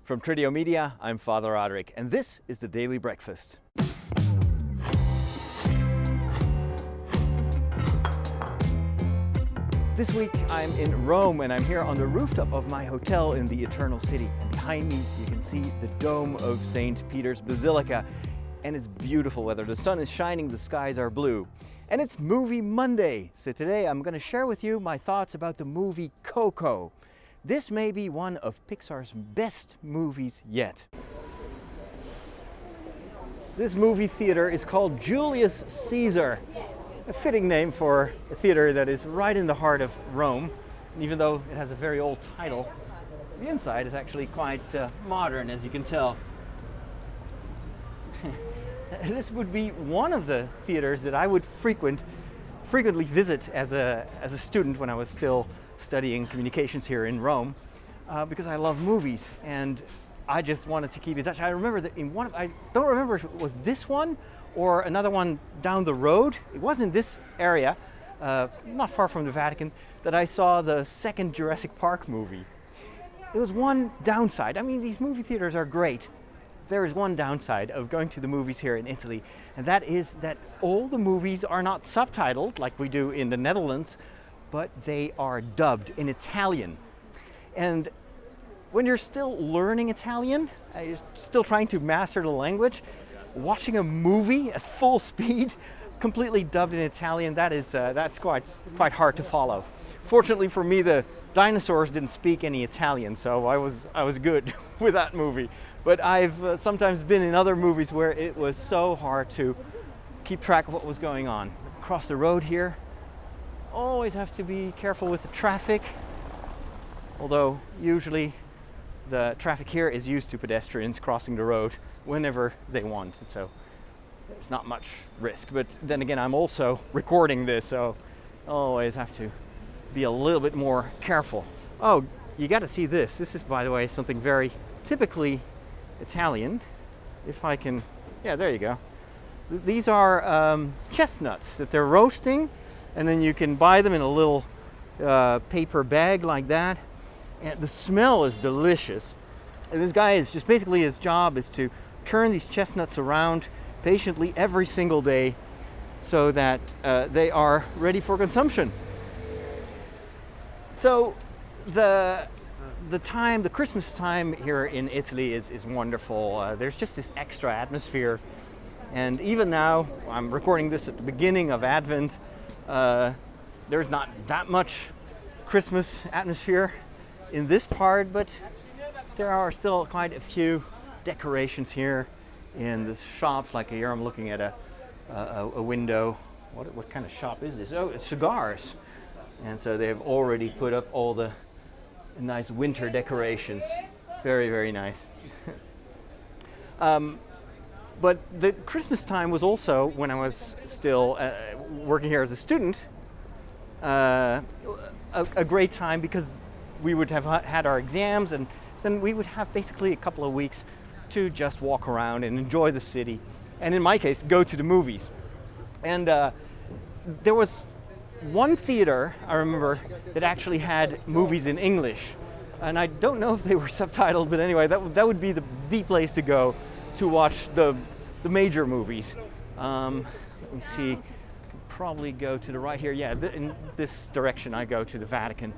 From Tridio Media, I'm Father Roderick, and this is the Daily Breakfast. This week I'm in Rome and I'm here on the rooftop of my hotel in the Eternal City. And behind me you can see the dome of St. Peter's Basilica. And it's beautiful weather. The sun is shining, the skies are blue. And it's Movie Monday. So today I'm going to share with you my thoughts about the movie Coco. This may be one of Pixar's best movies yet. This movie theater is called Julius Caesar, a fitting name for a theater that is right in the heart of Rome. And even though it has a very old title, the inside is actually quite modern, as you can tell. This would be one of the theaters that I would frequently visit as a student when I was still studying communications here in Rome, because I love movies and I just wanted to keep in touch. I remember that in one, I don't remember if it was this one or another one down the road. It was in this area, not far from the Vatican, that I saw the second Jurassic Park movie. There was one downside. I mean, these movie theaters are great. There is one downside of going to the movies here in Italy, and that is that all the movies are not subtitled like we do in the Netherlands, but they are dubbed in Italian. And when you're still learning Italian, you're still trying to master the language, watching a movie at full speed, completely dubbed in Italian, that's quite hard to follow. Fortunately for me, the dinosaurs didn't speak any Italian, so I was good with that movie. But I've sometimes been in other movies where it was so hard to keep track of what was going on. Across the road here, always have to be careful with the traffic, although usually the traffic here is used to pedestrians crossing the road whenever they want, so there's not much risk. But then again, I'm also recording this, so I always have to be a little bit more careful. Oh, you got to see this. This is, by the way, something very typically Italian. If I can, yeah, there you go. These are chestnuts that they're roasting, and then you can buy them in a little paper bag like that. And the smell is delicious. And this guy is just basically, his job is to turn these chestnuts around patiently every single day so that they are ready for consumption. So the Christmas time here in Italy is wonderful. There's just this extra atmosphere. And even now, I'm recording this at the beginning of Advent, there's not that much Christmas atmosphere in this part, but there are still quite a few decorations here in the shops. Like here I'm looking at a window. What kind of shop is this? Oh, it's cigars. And so they've already put up all the nice winter decorations. Very, very nice. But the Christmas time was also, when I was still working here as a student, a great time because we would have had our exams and then we would have basically a couple of weeks to just walk around and enjoy the city. And in my case, go to the movies. And there was one theater, I remember, that actually had movies in English. And I don't know if they were subtitled, but anyway, that would be the place to go to watch the major movies. Let me see, I can probably go to the right here. Yeah, in this direction I go to the Vatican.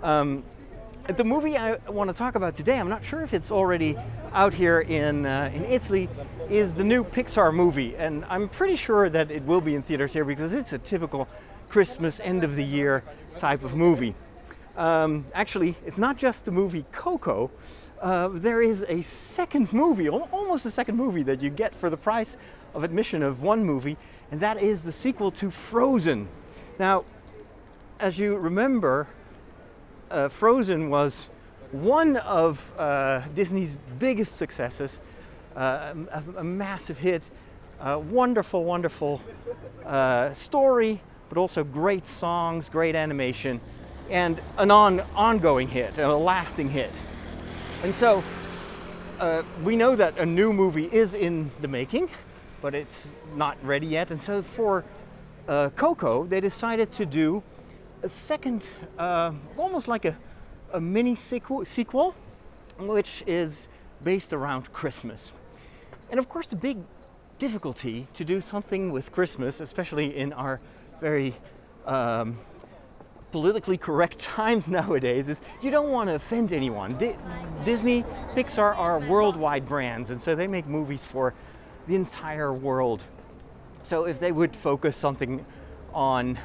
The movie I want to talk about today, I'm not sure if it's already out here in Italy, is the new Pixar movie. And I'm pretty sure that it will be in theaters here because it's a typical Christmas end of the year type of movie. Actually, it's not just the movie Coco. There is a second movie, almost a second movie that you get for the price of admission of one movie, and that is the sequel to Frozen. Now, as you remember, Frozen was one of Disney's biggest successes, a massive hit, wonderful, wonderful story, but also great songs, great animation, and an ongoing hit, a lasting hit. And so we know that a new movie is in the making, but it's not ready yet. And so for Coco, they decided to do a second, almost like a mini sequel, which is based around Christmas. And of course, the big difficulty to do something with Christmas, especially in our very politically correct times nowadays, is you don't want to offend anyone. Disney, Pixar are worldwide brands, and so they make movies for the entire world. So if they would focus something on,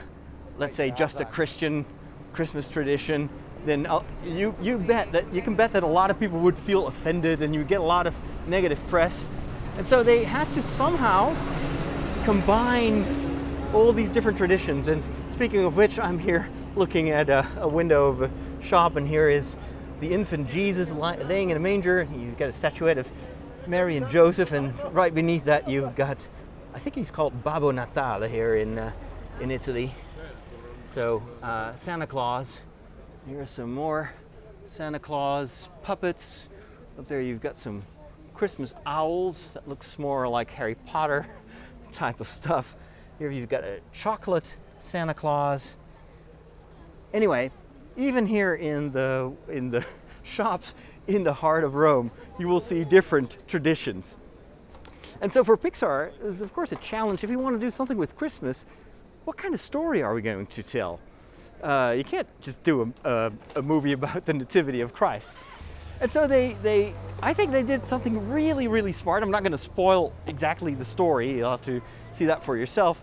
let's say, just a Christian Christmas tradition, then you can bet that a lot of people would feel offended and you would get a lot of negative press. And so they had to somehow combine all these different traditions. And speaking of which, I'm here looking at a window of a shop, and here is the infant Jesus laying in a manger. You've got a statuette of Mary and Joseph, and right beneath that you've got, I think he's called Babbo Natale here in Italy. So Santa Claus. Here's some more Santa Claus puppets. Up there you've got some Christmas owls. That looks more like Harry Potter type of stuff. Here you've got a chocolate Santa Claus. Anyway, even here in the shops in the heart of Rome, you will see different traditions. And so for Pixar, it was of course a challenge. If you want to do something with Christmas, what kind of story are we going to tell? You can't just do a movie about the nativity of Christ. And so I think they did something really, really smart. I'm not going to spoil exactly the story. You'll have to see that for yourself.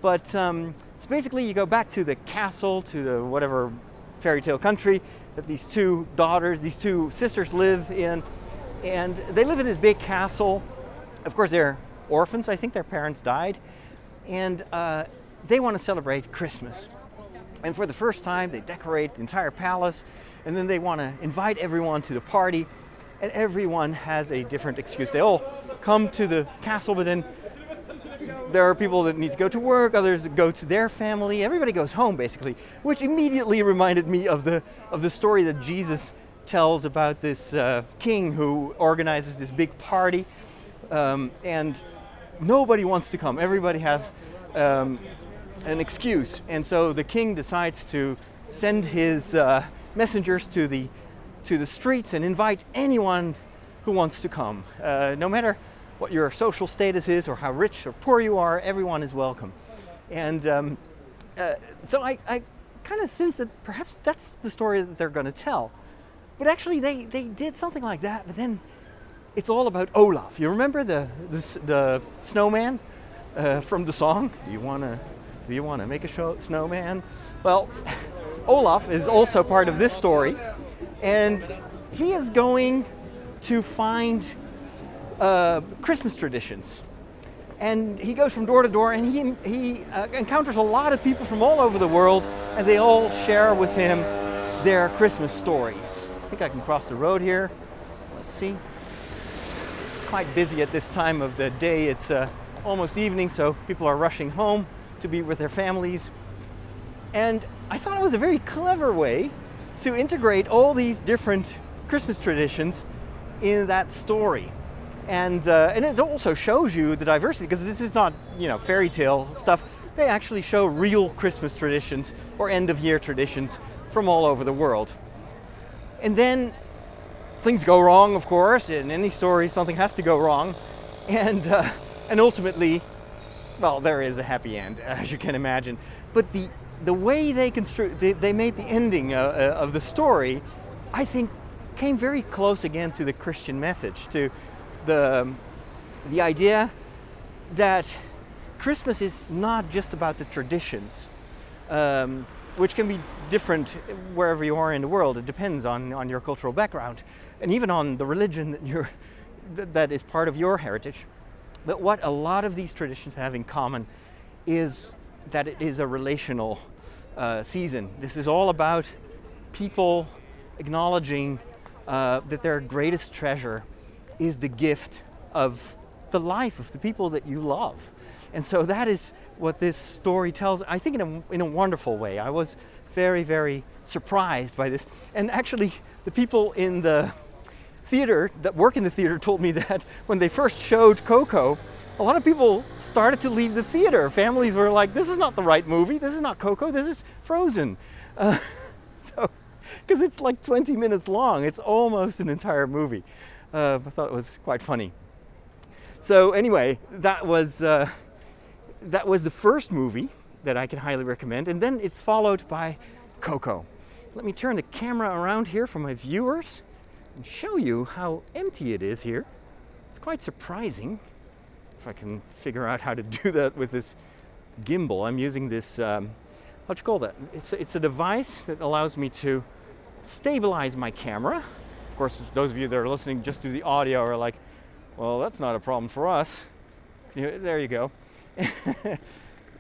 But it's basically you go back to the castle, to the whatever fairy tale country that these two sisters live in. And they live in this big castle. Of course, they're orphans. I think their parents died. And they want to celebrate Christmas. And for the first time, they decorate the entire palace. And then they want to invite everyone to the party. And everyone has a different excuse. They all come to the castle, but then there are people that need to go to work, others that go to their family. Everybody goes home, basically, which immediately reminded me of the story that Jesus tells about this king who organizes this big party. And nobody wants to come. Everybody has an excuse. And so the king decides to send his messengers to the streets and invite anyone who wants to come. No matter what your social status is or how rich or poor you are, everyone is welcome. And so I kind of sense that perhaps that's the story that they're going to tell. But actually they did something like that, but then it's all about Olaf. You remember the snowman from the song? Do you want to make a snowman? Well, Olaf is also part of this story, and he is going to find Christmas traditions. And he goes from door to door, and he encounters a lot of people from all over the world, and they all share with him their Christmas stories. I think I can cross the road here. Let's see. It's quite busy at this time of the day. It's almost evening, so people are rushing home to be with their families. And I thought it was a very clever way to integrate all these different Christmas traditions in that story. And it also shows you the diversity, because this is not, fairy tale stuff. They actually show real Christmas traditions or end of year traditions from all over the world. And then things go wrong, of course. In any story, something has to go wrong. And ultimately, well, there is a happy end, as you can imagine. But the way they made the ending of the story, I think, came very close again to the Christian message, to the idea that Christmas is not just about the traditions, which can be different wherever you are in the world. It depends on your cultural background, and even on the religion that is part of your heritage. But what a lot of these traditions have in common is that it is a relational season. This is all about people acknowledging that their greatest treasure is the gift of the life of the people that you love. And so that is what this story tells, I think, in a wonderful way. I was very, very surprised by this. And actually, the people in the theater that work in the theater told me that when they first showed Coco, a lot of people started to leave the theater. Families were like, this is not the right movie. This is not Coco. This is Frozen. Because it's like 20 minutes long. It's almost an entire movie. I thought it was quite funny. So anyway, that was the first movie that I can highly recommend, and then it's followed by Coco. Let me turn the camera around here for my viewers and show you how empty it is here. It's quite surprising, if I can figure out how to do that with this gimbal. I'm using this, how'd you call that? It's a device that allows me to stabilize my camera. Of course, those of you that are listening just to the audio are like, well, that's not a problem for us. There you go.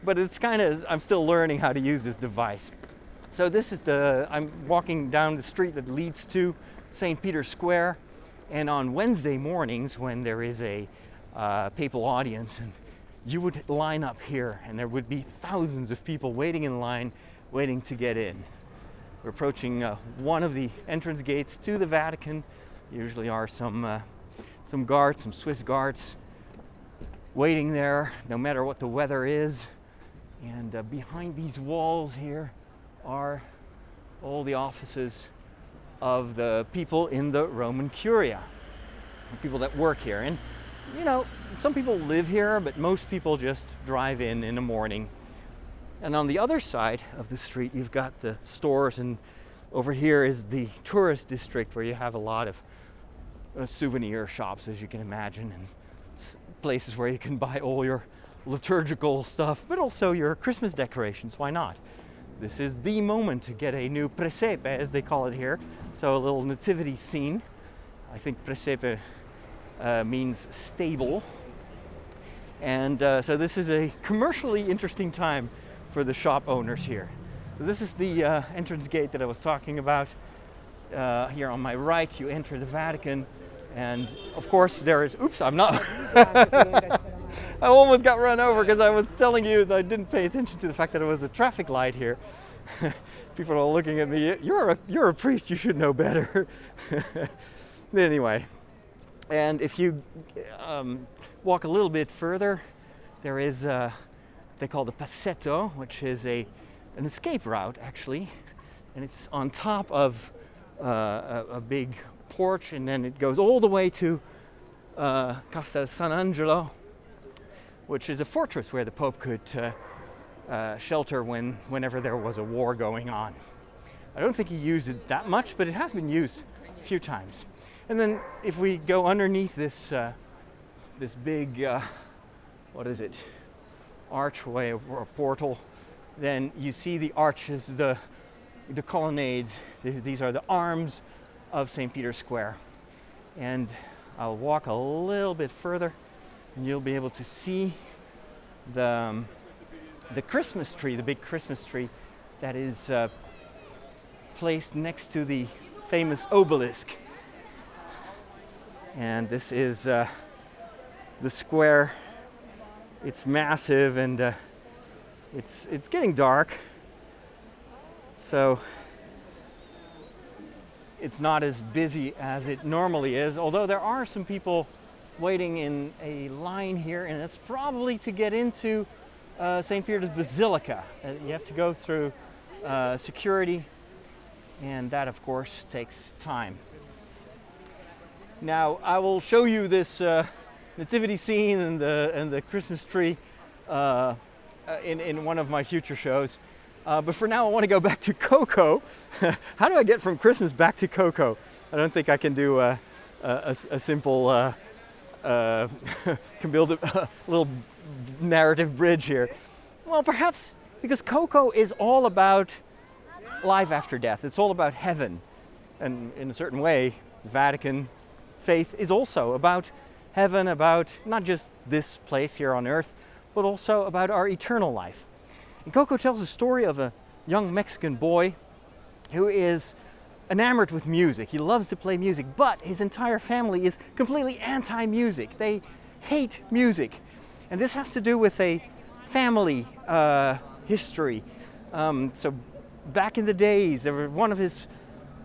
But it's kind of, I'm still learning how to use this device. So this is I'm walking down the street that leads to St. Peter's Square. And on Wednesday mornings, when there is a papal audience, and you would line up here, and there would be thousands of people waiting in line, waiting to get in. We're approaching one of the entrance gates to the Vatican. There usually are some guards, some Swiss guards, waiting there, no matter what the weather is. And behind these walls here are all the offices of the people in the Roman Curia, the people that work here. And you know, some people live here, but most people just drive in the morning. And on the other side of the street, you've got the stores, and over here is the tourist district where you have a lot of souvenir shops, as you can imagine, and places where you can buy all your liturgical stuff, but also your Christmas decorations. Why not? This is the moment to get a new presepe, as they call it here. So a little nativity scene. I think presepe means stable. And so this is a commercially interesting time for the shop owners here. So this is the entrance gate that I was talking about. Here on my right, you enter the Vatican. And of course there is, oops, I'm not, I almost got run over because I was telling you that I didn't pay attention to the fact that it was a traffic light here. People are looking at me, you're a priest, you should know better. Anyway, and if you walk a little bit further, there is, they call the Passetto, which is an escape route actually. And it's on top of a big porch, and then it goes all the way to Castel San Angelo, which is a fortress where the Pope could shelter whenever there was a war going on. I don't think he used it that much, but it has been used a few times. And then if we go underneath this big, what is it, archway or a portal, then you see the arches, the colonnades. These are the arms of St. Peter's Square. And I'll walk a little bit further and you'll be able to see the Christmas tree, the big Christmas tree that is placed next to the famous obelisk. And this is the square. It's massive, and it's getting dark, so it's not as busy as it normally is, although there are some people waiting in a line here, and it's probably to get into St. Peter's Basilica. You have to go through security, and that of course takes time. Now I will show you this nativity scene and the Christmas tree in one of my future shows. But for now I want to go back to Coco. How do I get from Christmas back to Coco? I don't think I can do a simple, can build a little narrative bridge here. Well, perhaps because Coco is all about life after death. It's all about heaven. And in a certain way, the Vatican faith is also about heaven, about not just this place here on earth, but also about our eternal life. And Coco tells the story of a young Mexican boy who is enamored with music. He loves to play music, but his entire family is completely anti-music. They hate music. And this has to do with a family history. So back in the days, one of his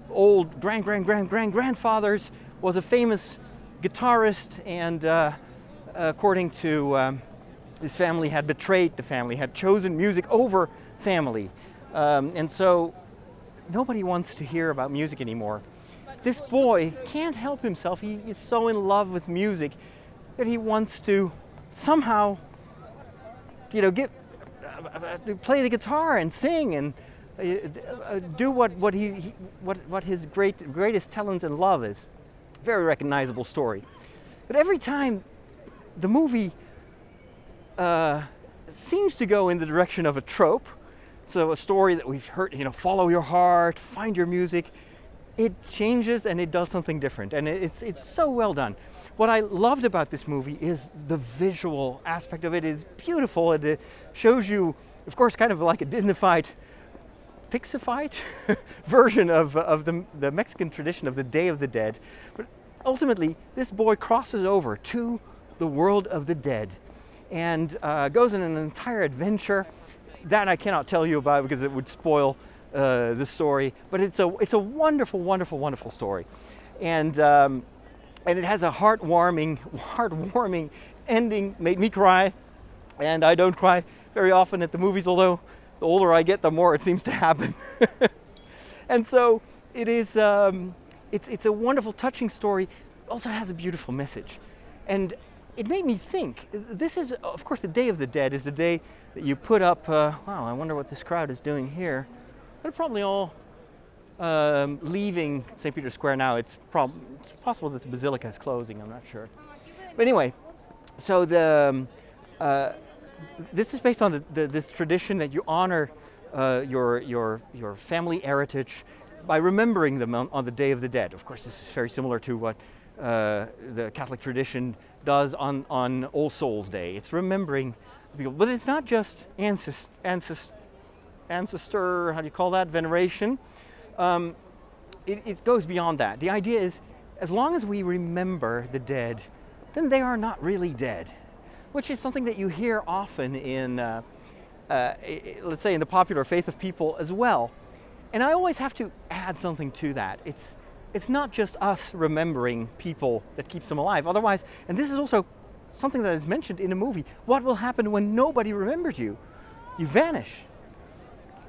old grandfathers was a famous guitarist, and according to his family had betrayed the family, had chosen music over family. And so nobody wants to hear about music anymore. this boy can't help himself. He is so in love with music that he wants to somehow, play the guitar and sing and do what his greatest talent and love is. Very recognizable story. But every time the movie seems to go in the direction of a trope, so a story that we've heard, follow your heart, find your music, it changes and it does something different, and it's so well done. What I loved about this movie is the visual aspect of it. It's beautiful. It shows you, of course, kind of like a Disney-fied, Pixar-fied version of the Mexican tradition of the Day of the Dead. But ultimately, this boy crosses over to the world of the dead and goes on an entire adventure that I cannot tell you about because it would spoil the story. But it's a wonderful, wonderful, wonderful story, and it has a heartwarming ending. Made me cry, and I don't cry very often at the movies, although the older I get, the more it seems to happen. And so it is. It's a wonderful, touching story. It also has a beautiful message, and it made me think. This is, of course, the Day of the Dead is the day that you put up. Wow, I wonder what this crowd is doing here. They're probably all leaving St. Peter's Square now. It's possible that the Basilica is closing. I'm not sure. But anyway, so this is based on this tradition that you honor your family heritage by remembering them on the Day of the Dead. Of course, this is very similar to what the Catholic tradition does on All Souls Day. It's remembering the people, but it's not just ancestor, how do you call that, veneration. It goes beyond that. The idea is, as long as we remember the dead, then they are not really dead, which is something that you hear often in, let's say, in the popular faith of people as well. And I always have to add something to that. It's not just us remembering people that keeps them alive. Otherwise, and this is also something that is mentioned in the movie, what will happen when nobody remembers you? You vanish.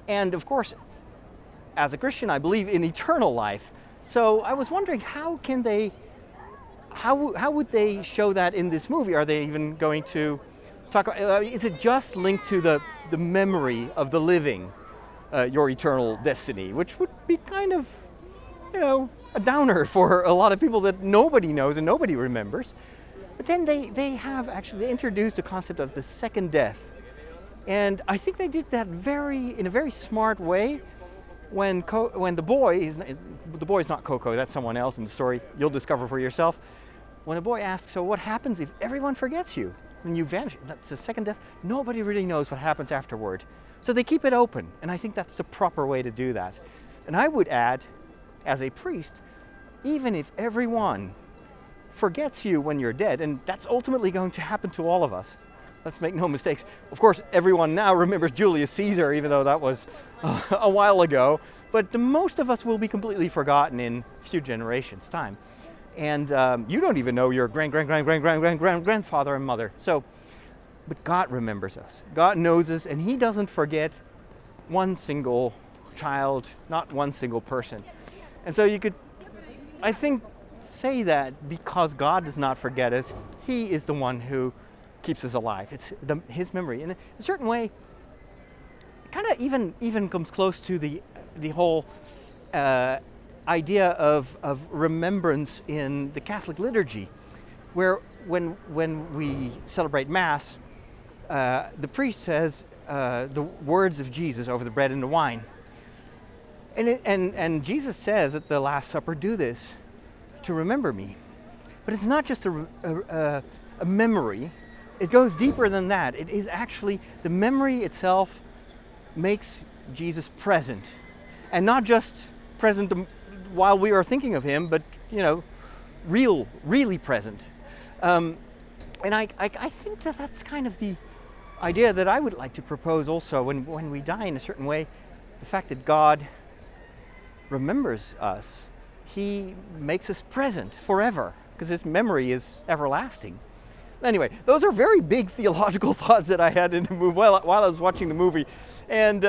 And of course, as a Christian, I believe in eternal life. So I was wondering, how would they show that in this movie? Are they even going to talk about, is it just linked to the memory of the living, your eternal destiny, which would be kind of, a downer for a lot of people that nobody knows and nobody remembers. But then they introduced the concept of the second death. And I think they did that in a very smart way. When the boy is not Coco, that's someone else in the story. You'll discover for yourself. When a boy asks, so what happens if everyone forgets you? When you vanish, that's the second death. Nobody really knows what happens afterward. So they keep it open, and I think that's the proper way to do that. And I would add, as a priest, even if everyone forgets you when you're dead, and that's ultimately going to happen to all of us. Let's make no mistakes. Of course, everyone now remembers Julius Caesar, even though that was a while ago. But most of us will be completely forgotten in a few generations' time. And you don't even know your grandfather and mother. So, but God remembers us. God knows us, and He doesn't forget one single child, not one single person. And so you could, I think, say that because God does not forget us, He is the one who keeps us alive. It's His memory. In a certain way, it kind of even comes close to the whole idea of remembrance in the Catholic liturgy, where when we celebrate Mass, the priest says the words of Jesus over the bread and the wine. And Jesus says at the Last Supper, do this to remember me. But it's not just a memory. It goes deeper than that. It is actually, the memory itself makes Jesus present. And not just present while we are thinking of Him, but, really present. And I think that's kind of the idea that I would like to propose also when we die in a certain way. The fact that God remembers us, He makes us present forever, because His memory is everlasting. Anyway, those are very big theological thoughts that I had in the movie while I was watching the movie. And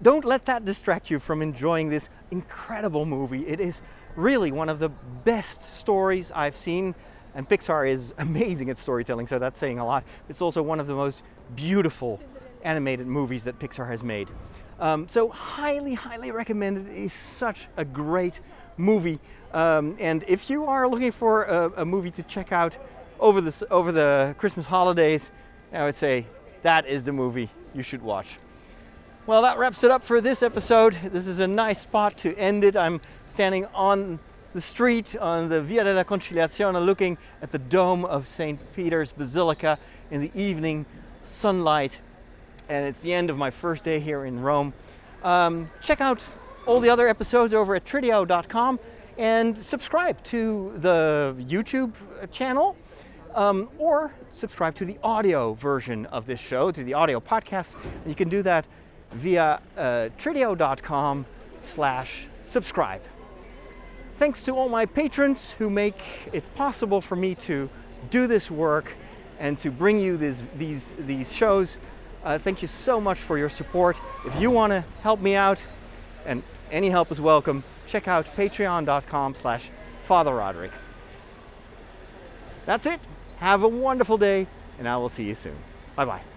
don't let that distract you from enjoying this incredible movie. It is really one of the best stories I've seen. And Pixar is amazing at storytelling, so that's saying a lot. It's also one of the most beautiful animated movies that Pixar has made. So highly, highly recommended. It is such a great movie. And if you are looking for a movie to check out over the Christmas holidays, I would say that is the movie you should watch. Well, that wraps it up for this episode. This is a nice spot to end it. I'm standing on the street on the Via della Conciliazione looking at the dome of St. Peter's Basilica in the evening sunlight. And it's the end of my first day here in Rome. Check out all the other episodes over at tridio.com and subscribe to the YouTube channel or subscribe to the audio version of this show, to the audio podcast. And you can do that via tridio.com/subscribe. Thanks to all my patrons who make it possible for me to do this work and to bring you these shows. Thank you so much for your support. If you want to help me out, and any help is welcome, check out patreon.com/Father Roderick. That's it. Have a wonderful day, and I will see you soon. Bye-bye.